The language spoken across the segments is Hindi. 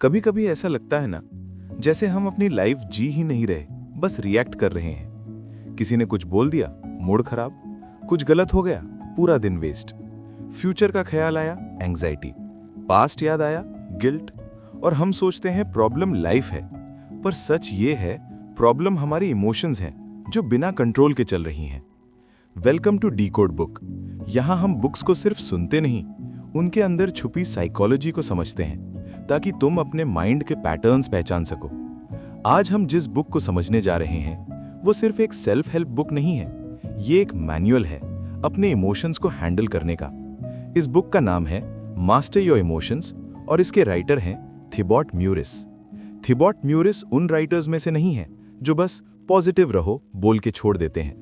कभी कभी ऐसा लगता है ना, जैसे हम अपनी लाइफ जी ही नहीं रहे, बस रिएक्ट कर रहे हैं। किसी ने कुछ बोल दिया, मूड खराब, कुछ गलत हो गया, पूरा दिन वेस्ट। फ्यूचर का ख्याल आया, एंग्जाइटी। पास्ट याद आया, गिल्ट। और हम सोचते हैं प्रॉब्लम लाइफ है, पर सच ये है प्रॉब्लम हमारी इमोशंस हैं जो बिना कंट्रोल के चल रही हैं। Welcome to decode book. यहाँ हम बुक्स को सिर्फ सुनते नहीं, उनके अंदर छुपी साइकोलॉजी को समझते हैं, ताकि तुम अपने माइंड के पैटर्न्स पहचान सको। आज हम जिस बुक को समझने जा रहे हैं वो सिर्फ एक सेल्फ हेल्प बुक नहीं है, ये एक मैनुअल है अपने इमोशंस को हैंडल करने का। इस बुक का नाम है मास्टर योर इमोशंस और इसके राइटर हैं थिबॉट म्यूरिस। थिबॉट म्यूरिस उन राइटर्स में से नहीं है जो बस पॉजिटिव रहो बोल के छोड़ देते हैं।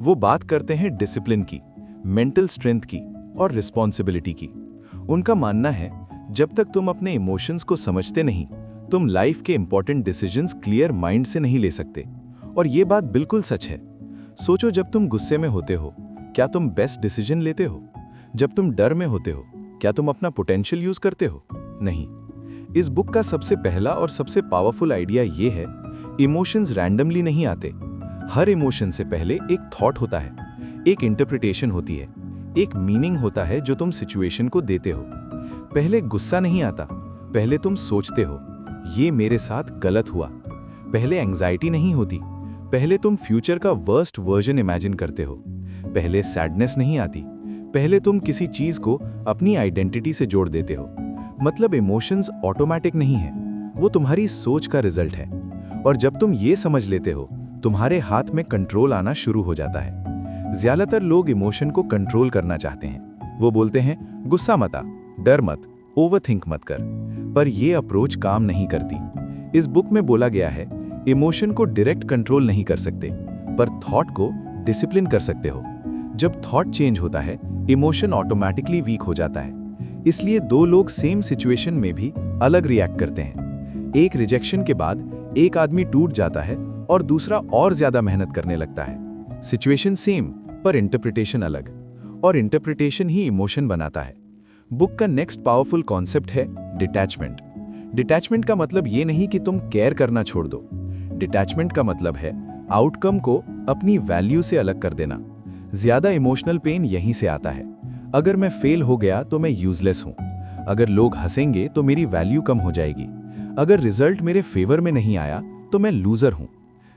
वो बात करते हैं डिसिप्लिन की, मेंटल स्ट्रेंथ की और रिस्पॉन्सिबिलिटी की। उनका मानना है जब तक तुम अपने इमोशंस को समझते नहीं, तुम लाइफ के इंपॉर्टेंट डिसीजंस क्लियर माइंड से नहीं ले सकते। और ये बात बिल्कुल सच है। सोचो, जब तुम गुस्से में होते हो, क्या तुम बेस्ट डिसीजन लेते हो? जब तुम डर में होते हो, क्या तुम अपना पोटेंशियल यूज करते हो? नहीं। इस बुक का सबसे पहला और सबसे पावरफुल आइडिया ये है, इमोशंस रैंडमली नहीं आते। हर इमोशन से पहले एक थॉट होता है, एक इंटरप्रिटेशन होती है, एक मीनिंग होता है जो तुम सिचुएशन को देते हो। पहले गुस्सा नहीं आता, पहले तुम सोचते हो ये मेरे साथ गलत हुआ। पहले एंग्जाइटी नहीं होती, पहले तुम फ्यूचर का वर्स्ट वर्जन इमेजिन करते हो। पहले सैडनेस नहीं आती, पहले तुम किसी चीज को अपनी आइडेंटिटी से जोड़ देते हो। मतलब इमोशंस ऑटोमेटिक नहीं है, वो तुम्हारी सोच का रिजल्ट है। और जब तुम ये समझ लेते हो, तुम्हारे हाथ में कंट्रोल आना शुरू हो जाता है। ज्यादातर लोग इमोशन को कंट्रोल करना चाहते हैं। वो बोलते हैं गुस्सा मत आ, डर मत, ओवरथिंक मत कर। पर ये अप्रोच काम नहीं करती। इस बुक में बोला गया है, इमोशन को डायरेक्ट कंट्रोल नहीं कर सकते, पर थॉट को डिसिप्लिन कर सकते हो। जब थॉट चेंज होता है, इमोशन ऑटोमेटिकली वीक हो जाता है। इसलिए दो लोग सेम सिचुएशन में भी अलग रिएक्ट करते हैं। एक रिजेक्शन के बाद एक आदमी टूट जाता है और दूसरा और ज्यादा मेहनत करने लगता है। सिचुएशन सेम, पर इंटरप्रिटेशन अलग, और इंटरप्रिटेशन ही इमोशन बनाता है। बुक का नेक्स्ट पावरफुल कॉन्सेप्ट है डिटैचमेंट। डिटैचमेंट का मतलब ये नहीं कि तुम केयर करना छोड़ दो। डिटैचमेंट का मतलब है आउटकम को अपनी वैल्यू से अलग कर देना। ज्यादा इमोशनल पेन यहीं से आता है। अगर मैं फेल हो गया तो मैं यूजलेस हूं। अगर लोग हंसेंगे तो मेरी वैल्यू कम हो जाएगी। अगर रिजल्ट मेरे फेवर में नहीं आया तो मैं लूजर हूं।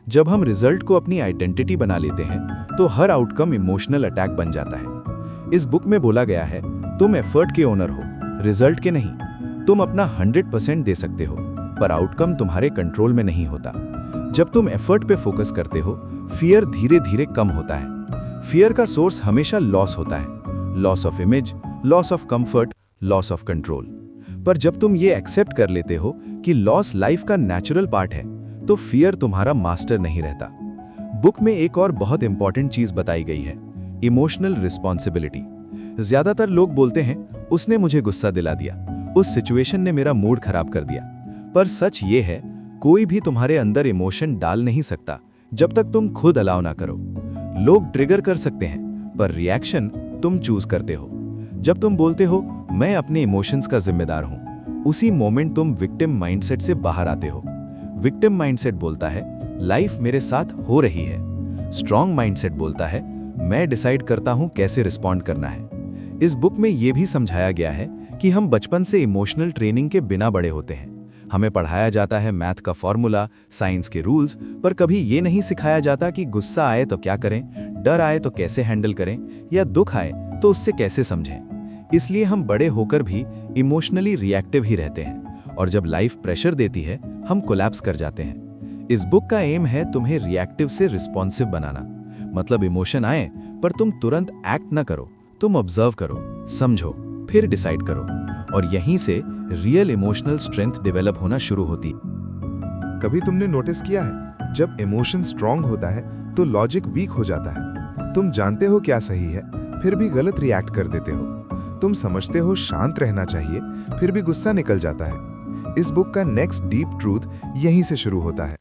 जब हम रिजल्ट को अपनी आइडेंटिटी बना लेते हैं तो हर आउटकम इमोशनल अटैक बन जाता है। इस बुक में बोला गया है, तुम एफर्ट के ओनर हो, रिजल्ट के नहीं। तुम अपना 100% दे सकते हो, पर आउटकम तुम्हारे कंट्रोल में नहीं होता। जब तुम एफर्ट पे फोकस करते हो, फियर धीरे धीरे कम होता है। फियर का सोर्स हमेशा लॉस होता है, loss of image, loss of comfort, loss of control. पर जब तुम ये एक्सेप्ट कर लेते हो कि लॉस लाइफ का नेचुरल पार्ट है, तो फियर तुम्हारा मास्टर नहीं रहता। बुक में एक और बहुत इंपॉर्टेंट चीज बताई गई है, इमोशनल रिस्पॉन्सिबिलिटी। ज्यादातर लोग बोलते हैं उसने मुझे गुस्सा दिला दिया, उस सिचुएशन ने मेरा मूड खराब कर दिया। पर सच ये है, कोई भी तुम्हारे अंदर इमोशन डाल नहीं सकता जब तक तुम खुद अलाउ ना करो। लोग ट्रिगर कर सकते हैं, पर रिएक्शन तुम चूज करते हो। जब तुम बोलते हो मैं अपने इमोशंस का जिम्मेदार हूं, उसी मोमेंट तुम विक्टिम माइंडसेट से बाहर आते हो। विक्टिम माइंडसेट बोलता है लाइफ मेरे साथ हो रही है। स्ट्रॉन्ग माइंडसेट बोलता है मैं डिसाइड करता हूं कैसे रिस्पॉन्ड करना है। इस बुक में यह भी समझाया गया है कि हम बचपन से इमोशनल ट्रेनिंग के बिना बड़े होते हैं। हमें पढ़ाया जाता है मैथ का फॉर्मूला, साइंस के रूल्स, पर कभी ये नहीं सिखाया जाता कि गुस्सा आए तो क्या करें, डर आए तो कैसे हैंडल करें, या दुख आए तो उससे कैसे समझें। इसलिए हम बड़े होकर भी इमोशनली रिएक्टिव ही रहते हैं, और जब लाइफ प्रेशर देती है हम कोलैप्स कर जाते हैं। इस बुक का एम है तुम्हें रिएक्टिव से रिस्पॉन्सिव बनाना। मतलब इमोशन आए पर तुम तुरंत एक्ट ना करो, तुम ऑब्जर्व करो, समझो, फिर डिसाइड करो। और यहीं से रियल इमोशनल स्ट्रेंथ डेवलप होना शुरू होती है। कभी तुमने नोटिस किया है, जब इमोशन स्ट्रांग होता है तो लॉजिक वीक हो जाता है। तुम जानते हो क्या सही है, फिर भी गलत रिएक्ट कर देते हो। तुम समझते हो शांत रहना चाहिए, फिर भी गुस्सा निकल जाता है। इस बुक का नेक्स्ट डीप ट्रूथ यहीं से शुरू होता है।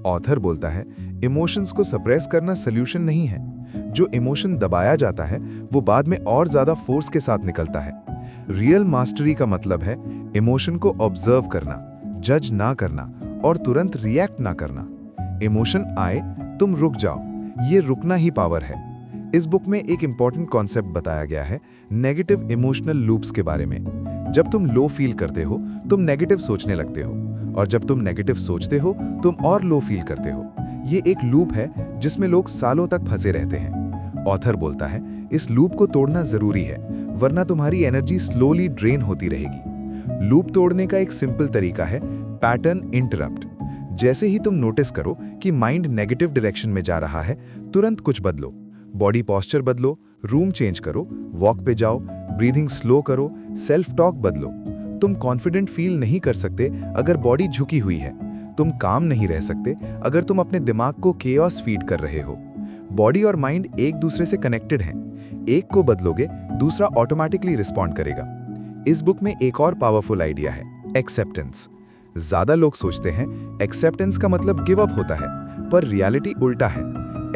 ऑथर बोलता है इमोशंस को सप्रेस करना सल्यूशन नहीं है। जो इमोशन दबाया जाता है वो बाद में और ज्यादा फोर्स के साथ निकलता है। रियल मास्टरी का मतलब है इमोशन को ऑब्जर्व करना, जज ना करना और तुरंत रिएक्ट ना करना। इमोशन आए, तुम रुक जाओ, ये रुकना ही पावर है। इस बुक में एक इंपॉर्टेंट कॉन्सेप्ट बताया गया है नेगेटिव इमोशनल लूप्स के बारे में। जब तुम लो फील करते हो, तुम नेगेटिव सोचने लगते हो, और जब तुम नेगेटिव सोचते हो, तुम और लो फील करते हो। ये एक लूप है जिसमें लोग सालों तक फंसे रहते हैं। ऑथर बोलता है, इस लूप को तोड़ना जरूरी है, वरना तुम्हारी एनर्जी स्लोली ड्रेन होती रहेगी। लूप तोड़ने का एक सिंपल तरीका है पैटर्न इंटरप्ट। जैसे ही तुम नोटिस करो कि माइंड नेगेटिव डायरेक्शन में जा रहा है, तुरंत कुछ बदलो। बॉडी पोस्चर बदलो, रूम चेंज करो, वॉक पे जाओ, ब्रीदिंग स्लो करो, सेल्फ टॉक बदलो। तुम कॉन्फिडेंट फील नहीं कर सकते अगर बॉडी झुकी हुई है। तुम काम नहीं रह सकते अगर तुम अपने दिमाग को केओस फीड कर रहे हो। बॉडी और माइंड एक दूसरे से कनेक्टेड हैं। एक को बदलोगे, दूसरा ऑटोमेटिकली रिस्पॉन्ड करेगा। इस बुक में एक और पावरफुल आइडिया है, एक्सेप्टेंस। ज्यादा लोग सोचते हैं एक्सेप्टेंस का मतलब गिव अप होता है, पर रियलिटी उल्टा है।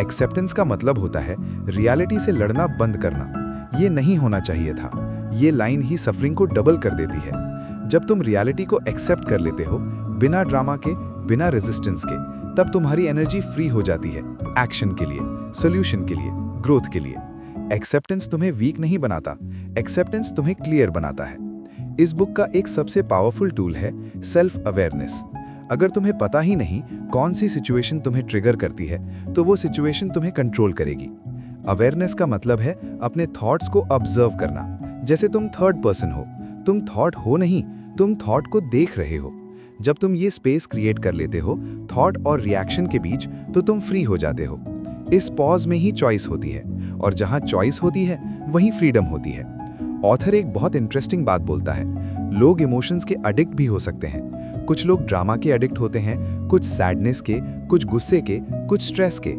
एक्सेप्टेंस का मतलब होता है रियलिटी से लड़ना बंद करना। ये नहीं होना चाहिए था। ये लाइन ही सफरिंग को डबल कर देती है। जब तुम रियलिटी को एक्सेप्ट कर लेते हो, बिना ड्रामा के, बिना रेजिस्टेंस के, तब तुम्हारी एनर्जी फ्री हो जाती है एक्शन के लिए, सॉल्यूशन के लिए, ग्रोथ के लिए। एक्सेप्टेंस तुम्हें वीक नहीं बनाता, एक्सेप्टेंस तुम्हें क्लियर बनाता है। इस बुक का एक सबसे पावरफुल टूल है सेल्फ अवेयरनेस। अगर तुम्हें पता ही नहीं कौन सी सिचुएशन तुम्हें ट्रिगर करती है, तो वो सिचुएशन तुम्हें कंट्रोल करेगी। अवेयरनेस का मतलब है अपने थॉट्स को ऑब्जर्व करना, जैसे तुम थर्ड पर्सन हो। तुम थॉट हो नहीं, तुम थॉट को देख रहे हो। जब तुम ये स्पेस क्रिएट कर लेते हो थॉट और रिएक्शन के बीच, तो तुम फ्री हो जाते हो। इस पॉज में ही चॉइस होती है, और जहां चॉइस होती है वहीं फ्रीडम होती है। ऑथर एक बहुत इंटरेस्टिंग बात बोलता है, लोग इमोशंस के एडिक्ट भी हो सकते हैं। कुछ लोग ड्रामा के एडिक्ट होते हैं, कुछ सैडनेस के, कुछ गुस्से के, कुछ स्ट्रेस के।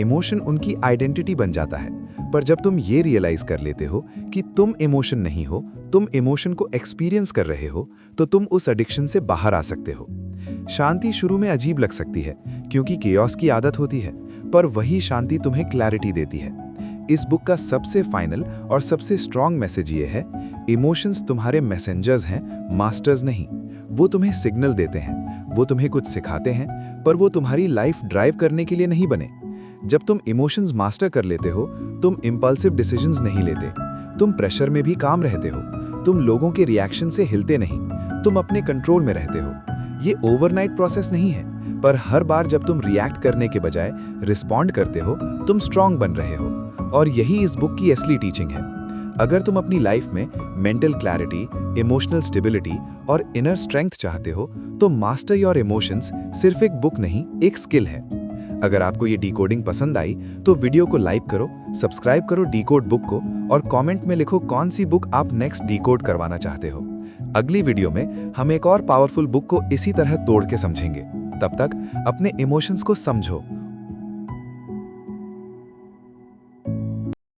इमोशन उनकी आइडेंटिटी बन जाता है। पर जब तुम ये रियलाइज कर लेते हो कि तुम इमोशन नहीं हो, तुम इमोशन को एक्सपीरियंस कर रहे हो, तो तुम उस एडिक्शन से बाहर आ सकते हो। शांति शुरू में अजीब लग सकती है, क्योंकि केओस की आदत होती है, पर वही शांति तुम्हें क्लैरिटी देती है। इस बुक का सबसे फाइनल और सबसे स्ट्रॉन्ग मैसेज ये है, इमोशंस तुम्हारे मैसेंजर्स हैं, मास्टर्स नहीं। वो तुम्हें सिग्नल देते हैं, वो तुम्हें कुछ सिखाते हैं, पर वो तुम्हारी लाइफ ड्राइव करने के लिए नहीं बने। जब तुम इमोशंस मास्टर कर लेते हो, तुम इम्पल्सिव डिसीजंस नहीं लेते, तुम प्रेशर में भी काम रहते हो, तुम लोगों के रिएक्शन से हिलते नहीं, तुम अपने कंट्रोल में रहते हो। ये ओवरनाइट प्रोसेस नहीं है, पर हर बार जब तुम रिएक्ट करने के बजाय रिस्पॉन्ड करते हो, तुम स्ट्रांग बन रहे हो। और यही इस बुक की असली टीचिंग है। अगर तुम अपनी लाइफ में मेंटल क्लैरिटी, इमोशनल स्टेबिलिटी और इनर स्ट्रेंथ चाहते हो, तो मास्टर योर इमोशंस सिर्फ एक बुक नहीं, एक स्किल है। अगर आपको ये डिकोडिंग पसंद आई, तो वीडियो को लाइक करो, सब्सक्राइब करो डिकोड बुक को, और कमेंट में लिखो कौन सी बुक आप नेक्स्ट डिकोड करवाना चाहते हो। अगली वीडियो में हम एक और पावरफुल बुक को इसी तरह तोड़ के समझेंगे। तब तक अपने इमोशंस को समझो